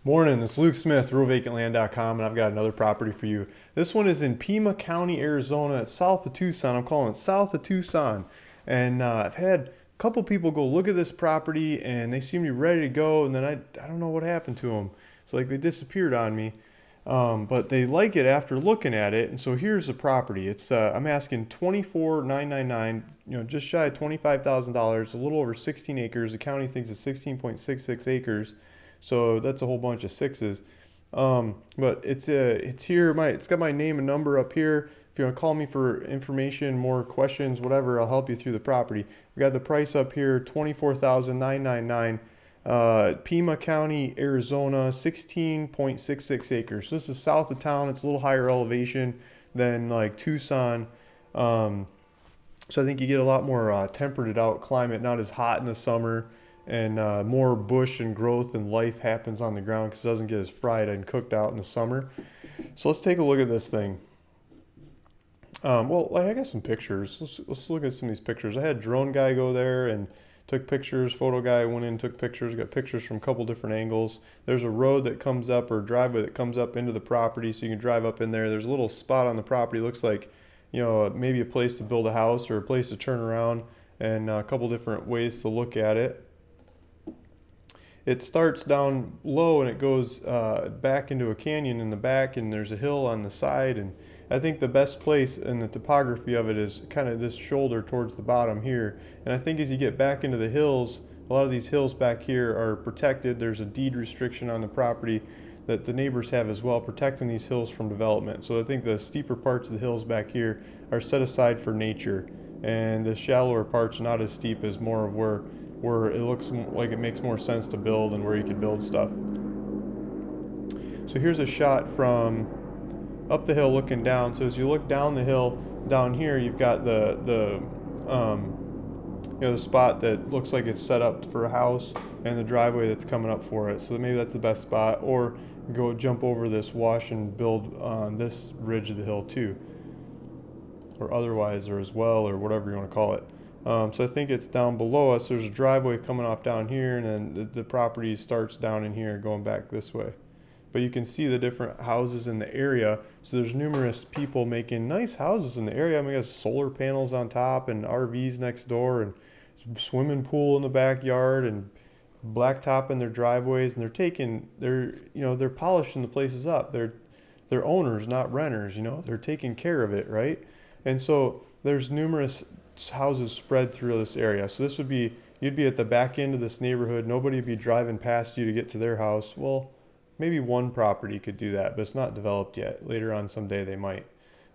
Morning, it's Luke Smith, RealVacantLand.com, and I've got another property for you. This one is in Pima County, Arizona. It's south of Tucson. I'm calling it south of Tucson. And I've had a couple people go look at this property, and they seem to be ready to go, and then I don't know what happened to them. It's like they disappeared on me. But they like it after looking at it, and so here's the property. It's I'm asking $24,999, just shy of $25,000, a little over 16 acres. The county thinks it's 16.66 acres. So that's a whole bunch of sixes. But it's here. It's got my name and number up here. If you want to call me for information, more questions, whatever, I'll help you through the property. We got the price up here, $24,999. Pima County, Arizona, 16.66 acres. So this is south of town. It's a little higher elevation than like Tucson. So I think you get a lot more tempered out climate, not as hot in the summer, and more bush and growth and life happens on the ground because it doesn't get as fried and cooked out in the summer. So let's take a look at this thing. Well, I got some pictures. Let's look at some of these pictures. I had a drone guy go there and took pictures. Photo guy went in, took pictures. Got pictures from a couple different angles. There's a road that comes up, or driveway that comes up into the property, so you can drive up in there. There's a little spot on the property. Looks like, maybe a place to build a house or a place to turn around, and a couple different ways to look at it. It starts down low and it goes back into a canyon in the back, and there's a hill on the side. And I think the best place in the topography of it is kind of this shoulder towards the bottom here. And I think as you get back into the hills, a lot of these hills back here are protected. There's a deed restriction on the property that the neighbors have as well, protecting these hills from development. So I think the steeper parts of the hills back here are set aside for nature, and the shallower parts are not as steep, as more of where it looks like it makes more sense to build and where you could build stuff. So here's a shot from up the hill looking down. So as you look down the hill down here, you've got the spot that looks like it's set up for a house, and the driveway that's coming up for it. So maybe that's the best spot, or go jump over this wash and build on this ridge of the hill too, or otherwise, or as well, or whatever you want to call it. So I think it's down below us. There's a driveway coming off down here, and then the property starts down in here going back this way. But you can see the different houses in the area. So there's numerous people making nice houses in the area. I mean, we got solar panels on top and RVs next door and swimming pool in the backyard and blacktop in their driveways. And they're polishing the places up. They're owners, not renters. They're taking care of it, right? And so there's numerous houses spread through this area. So you'd be at the back end of this neighborhood. Nobody would be driving past you to get to their house. Well, maybe one property could do that, but it's not developed yet. Later on someday they might.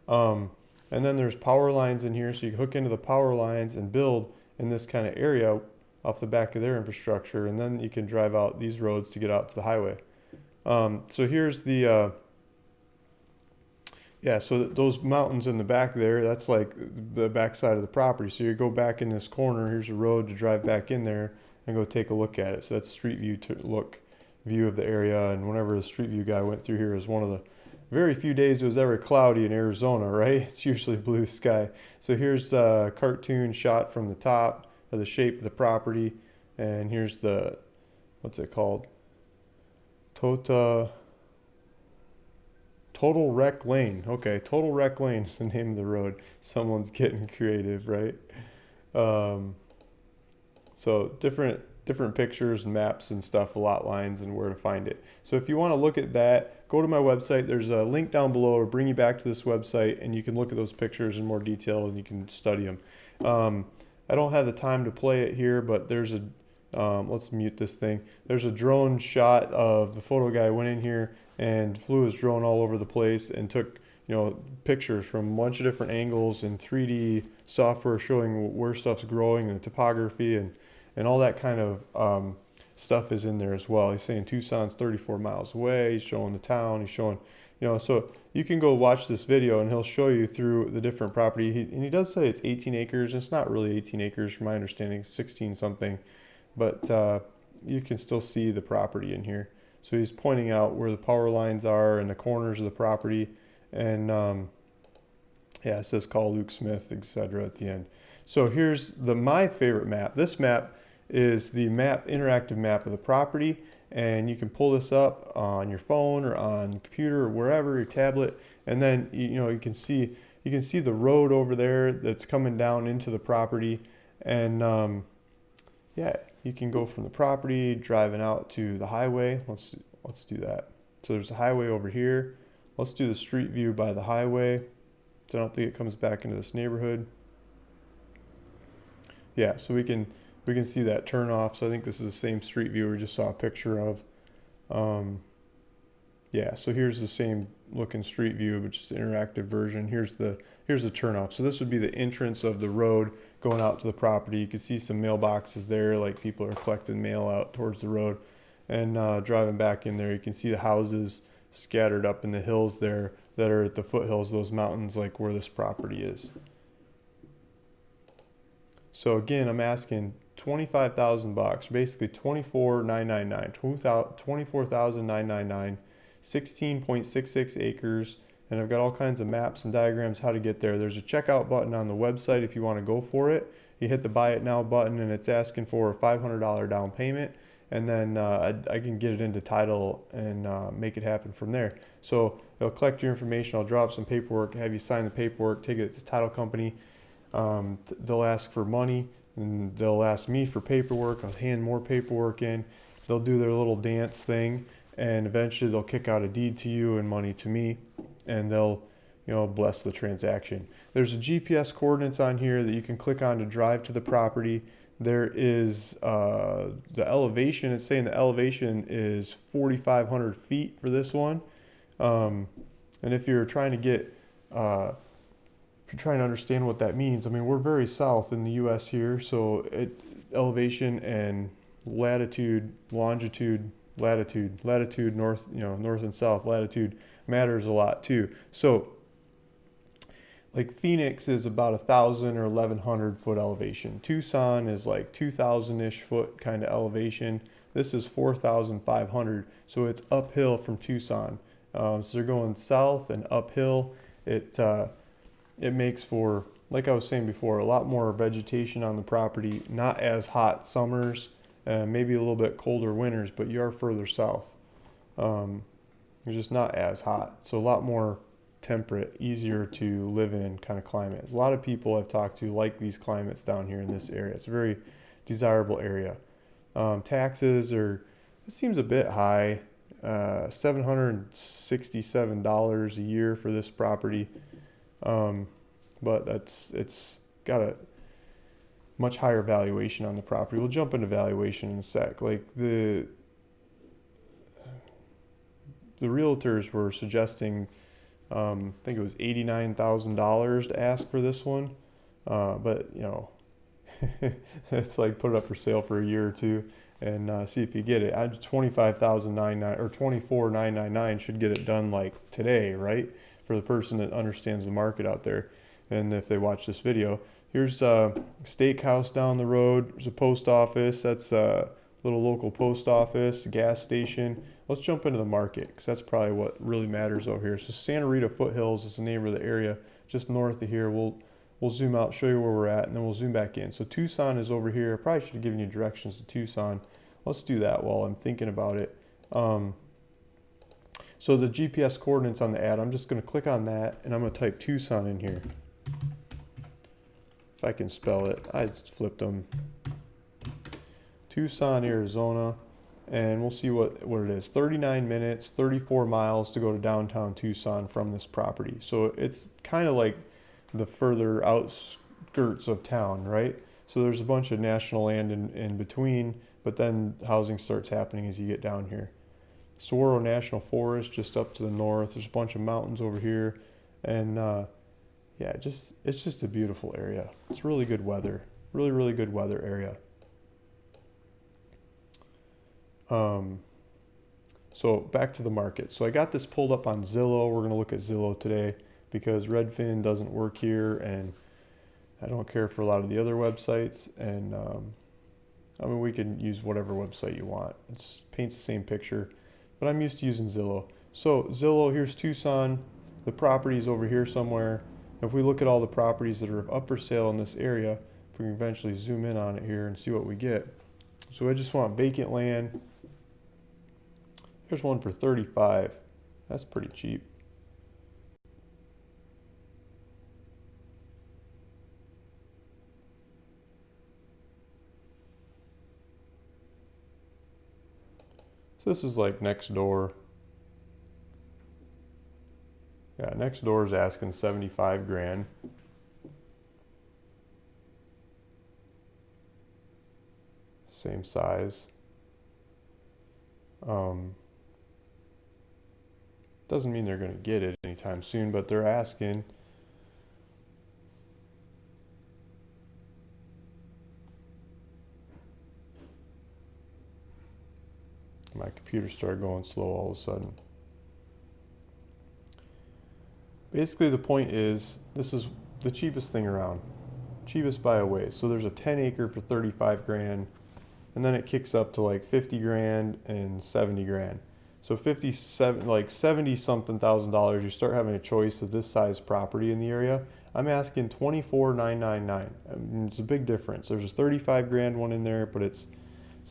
And then there's power lines in here, so you hook into the power lines and build in this kind of area off the back of their infrastructure, and then you can drive out these roads to get out to the highway. So here's the so those mountains in the back there, that's like the back side of the property. So you go back in this corner, here's a road to drive back in there and go take a look at it. So that's street view of the area. And whenever the street view guy went through here, it was one of the very few days it was ever cloudy in Arizona, right? It's usually blue sky. So here's a cartoon shot from the top of the shape of the property. And here's what's it called? Total Wreck Lane. Okay, Total Wreck Lane is the name of the road. Someone's getting creative, right? So different pictures and maps and stuff, lot lines, and where to find it. So if you want to look at that, go to my website. There's a link down below to bring you back to this website, and you can look at those pictures in more detail and you can study them. I don't have the time to play it here, but there's let's mute this thing. There's a drone shot of the photo guy went in here and flew his drone all over the place and took pictures from a bunch of different angles and 3D software showing where stuff's growing and the topography and all that kind of stuff is in there as well. He's saying Tucson's 34 miles away. He's showing the town. He's showing, so you can go watch this video and he'll show you through the different property. And he does say it's 18 acres. It's not really 18 acres from my understanding, 16 something, but you can still see the property in here. So he's pointing out where the power lines are and the corners of the property. And it says call Luke Smith, etc. at the end. So here's my favorite map. This map is the interactive map of the property. and you can pull this up on your phone or on computer or wherever, your tablet, and then you can see the road over there that's coming down into the property, and yeah, you can go from the property driving out to the highway. Let's do that. So there's a highway over here. Let's do the street view by the highway. So I don't think it comes back into this neighborhood. Yeah, so we can see that turn off. So I think this is the same street view we just saw a picture of. Yeah, so here's the same looking street view, but just an interactive version. Here's the turn off. So this would be the entrance of the road going out to the property. You can see some mailboxes there, like people are collecting mail out towards the road. And driving back in there, you can see the houses scattered up in the hills there that are at the foothills of those mountains, like where this property is. So again, I'm asking $25,000, basically $24,999, $24,999, 16.66 acres, and I've got all kinds of maps and diagrams how to get there. There's a checkout button on the website if you want to go for it. You hit the buy it now button, and it's asking for a $500 down payment, and then I can get it into title and make it happen from there. So they'll collect your information. I'll draw up some paperwork, have you sign the paperwork, take it to the title company. They'll ask for money, and they'll ask me for paperwork. I'll hand more paperwork in. They'll do their little dance thing, and eventually they'll kick out a deed to you and money to me, and they'll bless the transaction. There's a GPS coordinates on here that you can click on to drive to the property. There is the elevation. It's saying the elevation is 4,500 feet for this one. And if you're trying to get, if you're trying to understand what that means, I mean, we're very south in the U.S. here, so elevation and latitude, longitude, latitude, north, north and south latitude matters a lot too. So like Phoenix is about 1,000 or 1,100 foot elevation. Tucson is like 2,000-ish foot kind of elevation. This is 4,500, so it's uphill from Tucson. So they're going south and uphill. It makes for, like I was saying before, a lot more vegetation on the property. Not as hot summers, maybe a little bit colder winters, but you are further south. It's just not as hot, so a lot more temperate, easier to live in kind of climate. A lot of people I've talked to like these climates down here in this area. It's a very desirable area. Taxes it seems a bit high, $767 a year for this property. But it's got a much higher valuation on the property. We'll jump into valuation in a sec. Like the realtors were suggesting, I think it was $89,000 to ask for this one. But it's like put it up for sale for a year or two and see if you get it. $25,999 or $24,999 should get it done like today, right? For the person that understands the market out there. And if they watch this video, here's a steakhouse down the road. There's a post office. That's a little local post office, gas station. Let's jump into the market because that's probably what really matters over here. So Santa Rita Foothills is the name of the area just north of here. We'll zoom out, show you where we're at, and then we'll zoom back in. So Tucson is over here. I probably should have given you directions to Tucson. Let's do that while I'm thinking about it. So the GPS coordinates on the ad, I'm just going to click on that, and I'm going to type Tucson in here. If I can spell it, I just flipped them. Tucson, Arizona, and we'll see what it is. 39 minutes, 34 miles to go to downtown Tucson from this property. So it's kind of like the further outskirts of town, right? So there's a bunch of national land in between, but then housing starts happening as you get down here. Saguaro National Forest just up to the north. There's a bunch of mountains over here, and yeah, it's just a beautiful area. It's really good weather, really good weather area. So back to the market. So I got this pulled up on Zillow. We're going to look at Zillow today because Redfin doesn't work here, and I don't care for a lot of the other websites. And I mean, we can use whatever website you want. It paints the same picture, but I'm used to using Zillow. So Zillow, here's Tucson. The property's over here somewhere. If we look at all the properties that are up for sale in this area, if we can eventually zoom in on it here and see what we get. So I just want vacant land. There's one for 35. That's pretty cheap. So this is like next door. Yeah, next door is asking 75 grand. Same size. Doesn't mean they're going to get it anytime soon, but they're asking. My computer started going slow all of a sudden. Basically, the point is, this is the cheapest thing around. Cheapest by a ways. So there's a 10 acre for 35 grand, and then it kicks up to like 50 grand and 70 grand. So 57, like 70 something thousand dollars, you start having a choice of this size property in the area. I'm asking 24,999. I mean, it's a big difference. There's a 35 grand one in there, but it's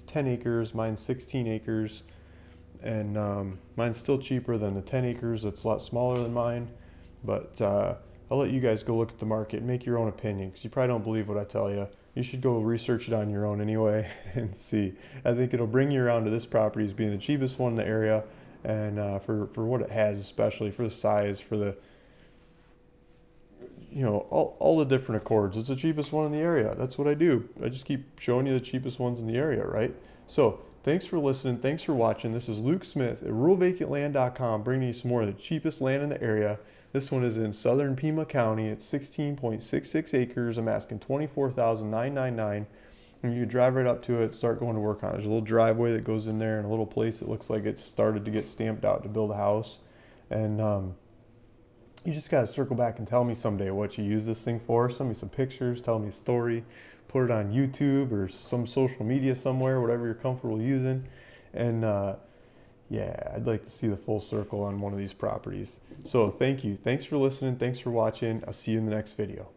10 acres. Mine's 16 acres, and mine's still cheaper than the 10 acres. It's a lot smaller than mine, but I'll let you guys go look at the market and make your own opinion, because you probably don't believe what I tell you. You should go research it on your own anyway and see. I think it'll bring you around to this property as being the cheapest one in the area, and for what it has, especially for the size, for the, you know, all the different Accords. It's the cheapest one in the area. That's what I do. I just keep showing you the cheapest ones in the area, right? So thanks for listening. Thanks for watching. This is Luke Smith at ruralvacantland.com, bringing you some more of the cheapest land in the area. This one is in southern Pima County. It's 16.66 acres. I'm asking $24,999. And you can drive right up to it, start going to work on it. There's a little driveway that goes in there and a little place that looks like it's started to get stamped out to build a house. And you just got to circle back and tell me someday what you use this thing for. Send me some pictures, tell me a story, put it on YouTube or some social media somewhere, whatever you're comfortable using. And yeah, I'd like to see the full circle on one of these properties. So thank you. Thanks for listening. Thanks for watching. I'll see you in the next video.